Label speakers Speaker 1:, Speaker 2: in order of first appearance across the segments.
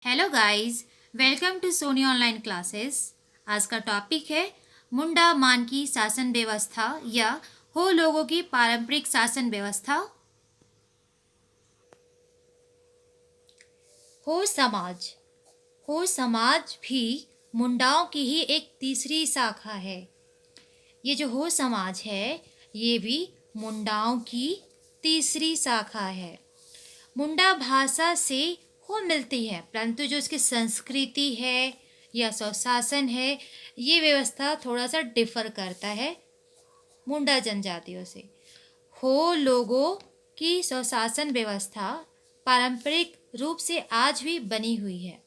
Speaker 1: Hello guys, welcome to Soni online classes. आज का topic है मुंडा मान की शासन व्यवस्था या हो लोगों की पारंपरिक शासन व्यवस्था। हो समाज हो समाज भी मुंडाओं की ही एक तीसरी शाखा है। ये जो हो समाज है ये भी मुंडाओं की तीसरी शाखा है। मुंडा भाषा से हो मिलती है, परंतु जो इसकी संस्कृति है या स्वशासन है, ये व्यवस्था थोड़ा सा डिफर करता है मुंडा जनजातियों से। हो लोगों की स्वशासन व्यवस्था पारंपरिक रूप से आज भी बनी हुई है।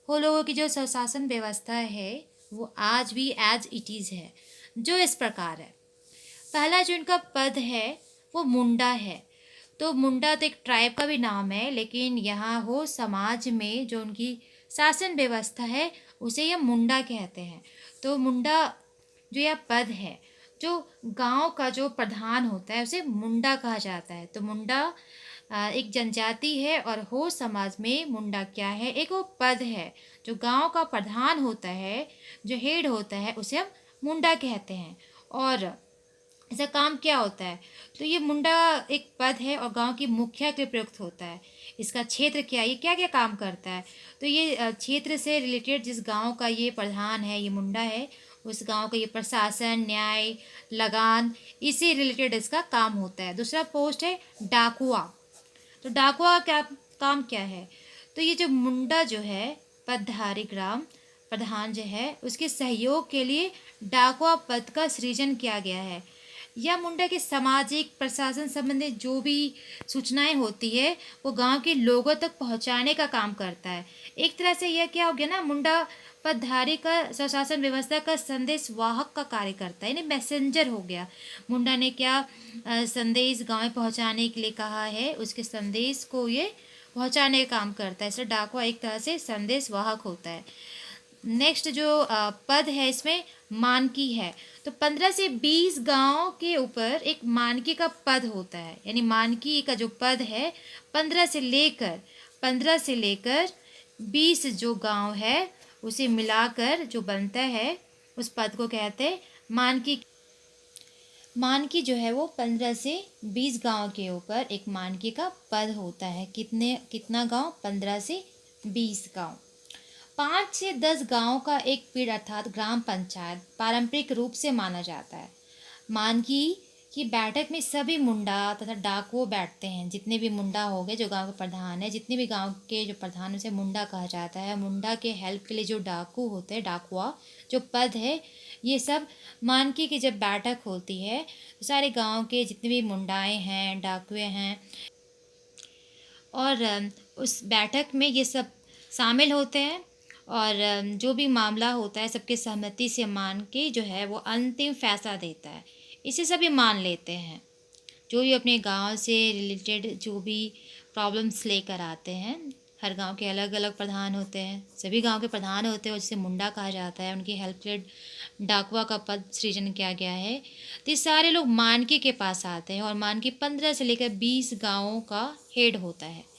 Speaker 1: हो लोगों की जो स्वशासन व्यवस्था है वो आज भी एज इट इज़ है, जो इस प्रकार है। पहला जो इनका पद है वो मुंडा है। तो मुंडा तो एक ट्राइब का भी नाम है, लेकिन यहाँ हो समाज में जो उनकी शासन व्यवस्था है उसे यह मुंडा कहते हैं। तो मुंडा जो यह पद है, जो गांव का जो प्रधान होता है उसे मुंडा कहा जाता है। तो मुंडा एक जनजाति है और हो समाज में मुंडा क्या है, एक वो पद है जो गांव का प्रधान होता है, जो हेड होता है उसे हम मुंडा कहते हैं। और इसका काम क्या होता है, तो ये मुंडा एक पद है और गांव की मुखिया के प्रयुक्त होता है। इसका क्षेत्र क्या है, ये क्या क्या काम करता है, तो ये क्षेत्र से रिलेटेड जिस गांव का ये प्रधान है, ये मुंडा है, उस गांव का ये प्रशासन, न्याय, लगान, इसी रिलेटेड इसका काम होता है। दूसरा पोस्ट है डाकुआ। तो डाकुआ का काम क्या है, तो ये जो मुंडा जो है पदधारी ग्राम प्रधान जो है उसके सहयोग के लिए डाकुआ पद का सृजन किया गया है। यह मुंडा के सामाजिक प्रशासन संबंधी जो भी सूचनाएं होती है वो गांव के लोगों तक पहुंचाने का काम करता है। एक तरह से यह क्या हो गया ना, मुंडा पदधारी का स्वशासन व्यवस्था का संदेश वाहक का कार्य करता है, यानी मैसेंजर हो गया। मुंडा ने क्या संदेश गांव में पहुंचाने के लिए कहा है, उसके संदेश को ये पहुंचाने का काम करता है। इसलिए डाकुआ एक तरह से संदेश वाहक होता है। नेक्स्ट जो पद है इसमें मानकी है। तो 15 से 20 गांव के ऊपर एक मानकी का पद होता है, यानी मानकी का जो पद है 15 से लेकर 20 जो गांव है उसे मिलाकर जो बनता है उस पद को कहते हैं मानकी। मानकी जो है वो 15 से 20 गांव के ऊपर एक मानकी का पद होता है। कितना गांव, 15 से 20 गांव। 5 से 10 गांव का एक पीड़ अर्थात ग्राम पंचायत पारंपरिक रूप से माना जाता है। मानकी की बैठक में सभी मुंडा तथा डाकुओ बैठते हैं। जितने भी मुंडा हो गए जो गांव के प्रधान है, जितने भी गांव के जो प्रधान उसे मुंडा कहा जाता है। मुंडा के हेल्प के लिए जो डाकू होते हैं, डाकुआ जो पद है, ये सब मानकी की जब बैठक होती है तो सारे गांव के जितने भी मुंडाएं हैं, डाकुए हैं, और उस बैठक में ये सब शामिल होते हैं। और जो भी मामला होता है सबके सहमति से मान के जो है वो अंतिम फैसला देता है। इसे सभी मान लेते हैं। जो भी अपने गांव से रिलेटेड जो भी प्रॉब्लम्स लेकर आते हैं, हर गांव के अलग अलग प्रधान होते हैं, सभी गांव के प्रधान होते हैं और जिसे मुंडा कहा जाता है, उनकी हेल्प के लिए डाकुआ का पद सृजन किया गया है। तो ये सारे लोग मानकी के पास आते हैं और मानकी 15 से लेकर 20 गाँवों का हेड होता है।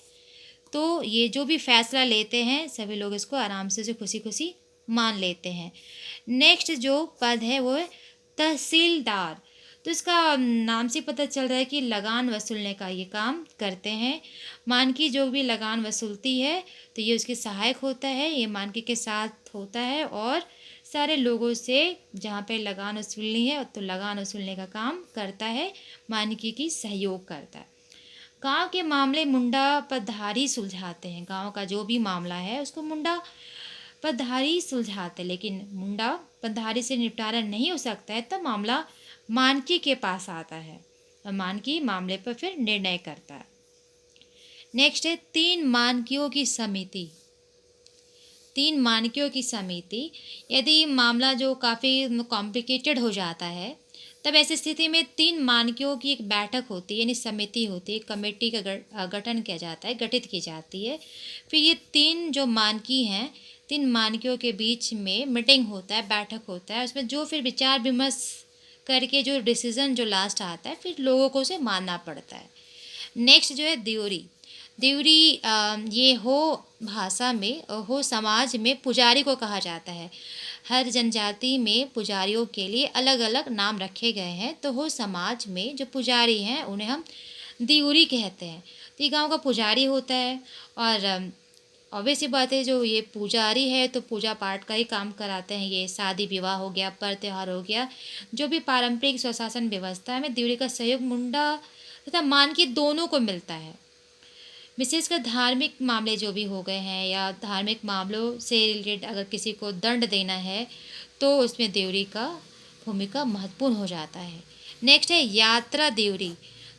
Speaker 1: तो ये जो भी फैसला लेते हैं सभी लोग इसको आराम से खुशी खुशी मान लेते हैं। नेक्स्ट जो पद है वो है तहसीलदार। तो इसका नाम से पता चल रहा है कि लगान वसूलने का ये काम करते हैं। मानकी जो भी लगान वसूलती है तो ये उसके सहायक होता है, ये मानकी के साथ होता है और सारे लोगों से जहाँ पे लगान वसूलनी है तो लगान वसूलने का काम करता है, मानकी की सहयोग करता है। गांव के मामले मुंडा पदधारी सुलझाते हैं। गांव का जो भी मामला है उसको मुंडा पदधारी सुलझाते हैं, लेकिन मुंडा पदधारी से निपटारा नहीं हो सकता है तब मामला मानकी के पास आता है और मानकी मामले पर फिर निर्णय करता है। नेक्स्ट है 3 मानकियों की समिति। 3 मानकियों की समिति, यदि मामला जो काफ़ी कॉम्प्लिकेटेड हो जाता है तब ऐसी स्थिति में 3 मानकियों की एक बैठक होती है, यानी समिति होती है, कमेटी का गठन किया जाता है, गठित की जाती है। फिर ये 3 जो मानकी हैं, 3 मानकियों के बीच में मीटिंग होता है, बैठक होता है, उसमें जो फिर विचार विमर्श करके जो डिसीज़न जो लास्ट आता है फिर लोगों को उसे मानना पड़ता है। नेक्स्ट जो है द्योरी। देवरी ये हो भाषा में हो समाज में पुजारी को कहा जाता है। हर जनजाति में पुजारियों के लिए अलग अलग नाम रखे गए हैं। तो हो समाज में जो पुजारी हैं उन्हें हम देवरी कहते हैं। तो ये गाँव का पुजारी होता है और ऑब्वियस सी बात है, जो ये पुजारी है तो पूजा पाठ का ही काम कराते हैं। ये शादी विवाह हो गया, पर्व त्योहार हो गया, जो भी पारंपरिक स्वशासन व्यवस्था है में देवरी का सहयोग मुंडा तथा मानकी दोनों को मिलता है। विशेषकर धार्मिक मामले जो भी हो गए हैं या धार्मिक मामलों से रिलेटेड अगर किसी को दंड देना है तो उसमें देवरी का भूमिका महत्वपूर्ण हो जाता है। नेक्स्ट है यात्रा देवरी।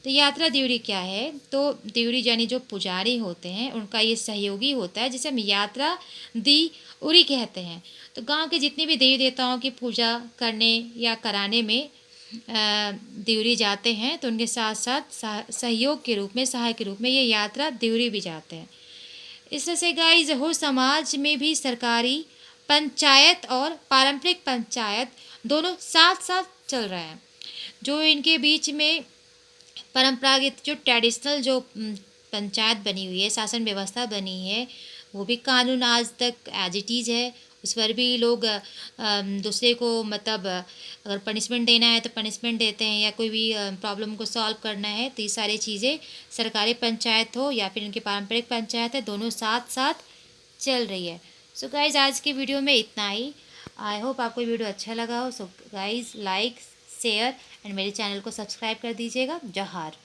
Speaker 1: तो यात्रा देवरी क्या है? तो देवरी यानी जो पुजारी होते हैं उनका ये सहयोगी होता है, जिसे हम यात्रा दी उरी कहते हैं। तो गांव के जितने भी देवी देवताओं की पूजा करने या कराने में देवरी जाते हैं तो उनके साथ साथ सहयोग के रूप में, सहायक के रूप में ये यात्रा देवरी भी जाते हैं। इस तरह से गाइस हो समाज में भी सरकारी पंचायत और पारंपरिक पंचायत दोनों साथ साथ चल रहे हैं। जो इनके बीच में परंपरागत जो ट्रेडिशनल जो पंचायत बनी हुई है, शासन व्यवस्था बनी है, वो भी कानून आज तक एज इट इज़ है। उस पर भी लोग दूसरे को मतलब अगर पनिशमेंट देना है तो पनिशमेंट देते हैं, या कोई भी प्रॉब्लम को सॉल्व करना है तो ये सारी चीज़ें सरकारी पंचायत हो या फिर इनकी पारंपरिक पंचायत है, दोनों साथ साथ चल रही है। सो गाइज़ आज की वीडियो में इतना ही। आई होप आपको वीडियो अच्छा लगा हो। So guys like, share and मेरे चैनल को सब्सक्राइब कर दीजिएगा। जोहार।